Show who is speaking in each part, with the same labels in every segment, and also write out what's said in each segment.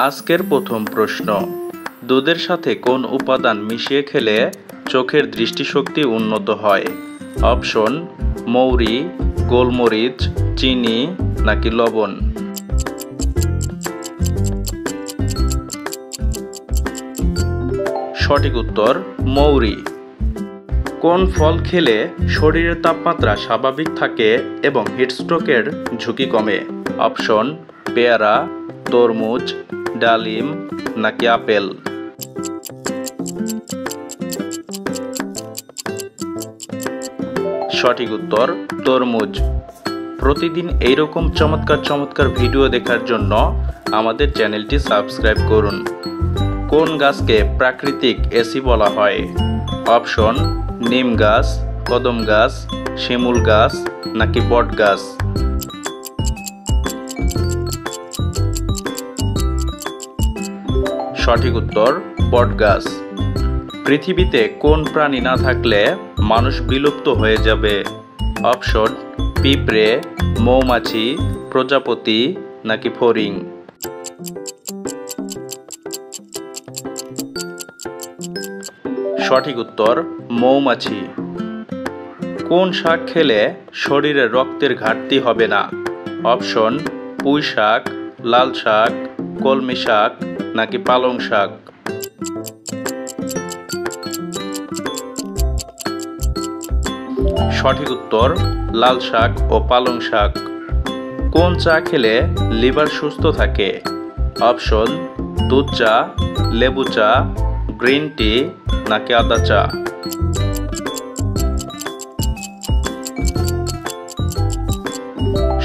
Speaker 1: আজকের প্রথম প্রশ্ন, দুধের সাথে কোন উপাদান মিশিয়ে খেলে চোখের দৃষ্টিশক্তি উন্নত হয়? অপশন: মৌরি, গোলমরিচ, চিনি নাকি লবণ? সঠিক উত্তর মৌরি। কোন ফল খেলে শরীরের তাপমাত্রা স্বাভাবিক থাকে এবং হিটস্ট্রোকের ঝুঁকি কমে? অপশন: পেয়ারা, তরমুজ, ডালিম নাকি আপেল? সঠিক উত্তর তরমুজ। প্রতিদিন এইরকম চমৎকার ভিডিও দেখার জন্য আমাদের চ্যানেলটি সাবস্ক্রাইব করুন। কোন গাছকে প্রাকৃতিক এসি বলা হয়? অপশন: নিম গাছ, কদম গাছ, শিমুল গাছ নাকি বট গাছ? সঠিক উত্তর বট গাছ। পৃথিবীতে কোন প্রাণী না থাকলে মানুষ বিলুপ্ত হয়ে যাবে? অপশন: পিঁপড়ে, মৌমাছি, প্রজাপতি নাকি ফড়িং? সঠিক উত্তর মৌমাছি। কোন শাক খেলে শরীরে রক্তের ঘাটতি হবে না? অপশন: পুঁই শাক, লাল শাক, কলমি শাক নাকি পালং শাক? সঠিক উত্তর লাল শাক ও পালং শাক। কোন চা খেলে লিভার সুস্থ থাকে? অপশন: দুধ চা, লেবু চা, গ্রিন টি নাকি আদা চা?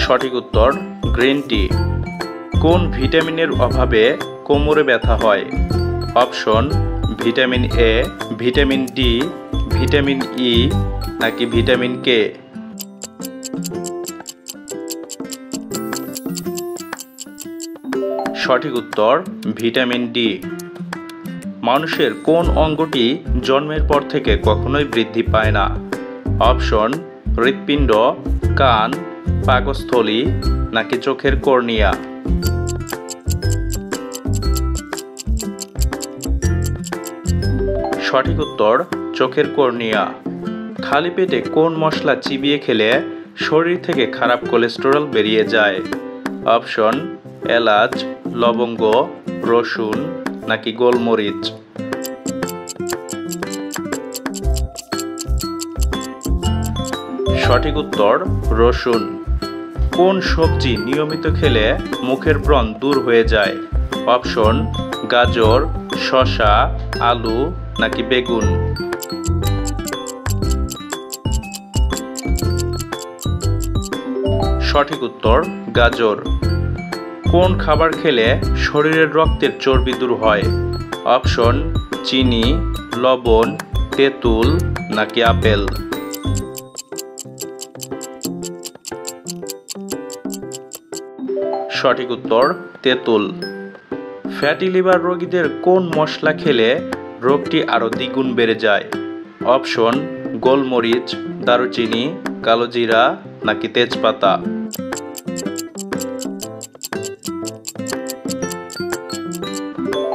Speaker 1: সঠিক উত্তর গ্রিন টি। কোন ভিটামিনের অভাবে কোমরে ব্যথা হয়? Option: vitamin A, vitamin D, vitamin E নাকি ভিটামিন কে? সঠিক উত্তর ভিটামিন ডি। মানুষের কোন অঙ্গটি জন্মের পর থেকে কখনোই বৃদ্ধি পায় না? অপশন: হৃৎপিণ্ড, কান, পাকস্থলী নাকি চোখের কর্নিয়া? সঠিক উত্তর চোখের কর্নিয়া। খালি পেটে কোন মশলা চিবিয়ে খেলে শরীর থেকে খারাপ কোলেস্টেরল বেরিয়ে যায়? অপশন: এলাচ, লবঙ্গ, রসুন নাকি গোলমরিচ? সঠিক উত্তর রসুন। কোন সবজি নিয়মিত খেলে মুখের ব্রণ দূর হয়ে যায়? অপশন: গাজর, শসা, আলু নাকি বেগুন? সঠিক উত্তর গাজর। কোন খাবার খেলে শরীরের রক্তের চর্বি দূর হয়? অপশন: চিনি, লবণ, তেঁতুল নাকি আপেল? সঠিক উত্তর তেঁতুল। ফ্যাটি লিভার রোগীদের কোন মশলা খেলে রোগটি আরও দ্বিগুণ বেড়ে যায়? অপশন: গোলমরিচ, দারুচিনি, কালোজিরা নাকি তেজপাতা?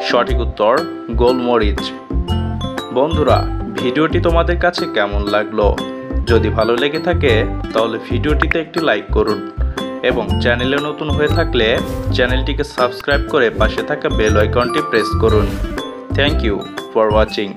Speaker 1: সঠিক উত্তর গোলমরিচ। বন্ধুরা, ভিডিওটি তোমাদের কাছে কেমন লাগলো? যদি ভালো লেগে থাকে তাহলে ভিডিওটিতে একটি লাইক করুন এবং চ্যানেলে নতুন হয়ে থাকলে চ্যানেলটিকে সাবস্ক্রাইব করে পাশে থাকা বেল আইকনটি প্রেস করুন। Thank you for watching.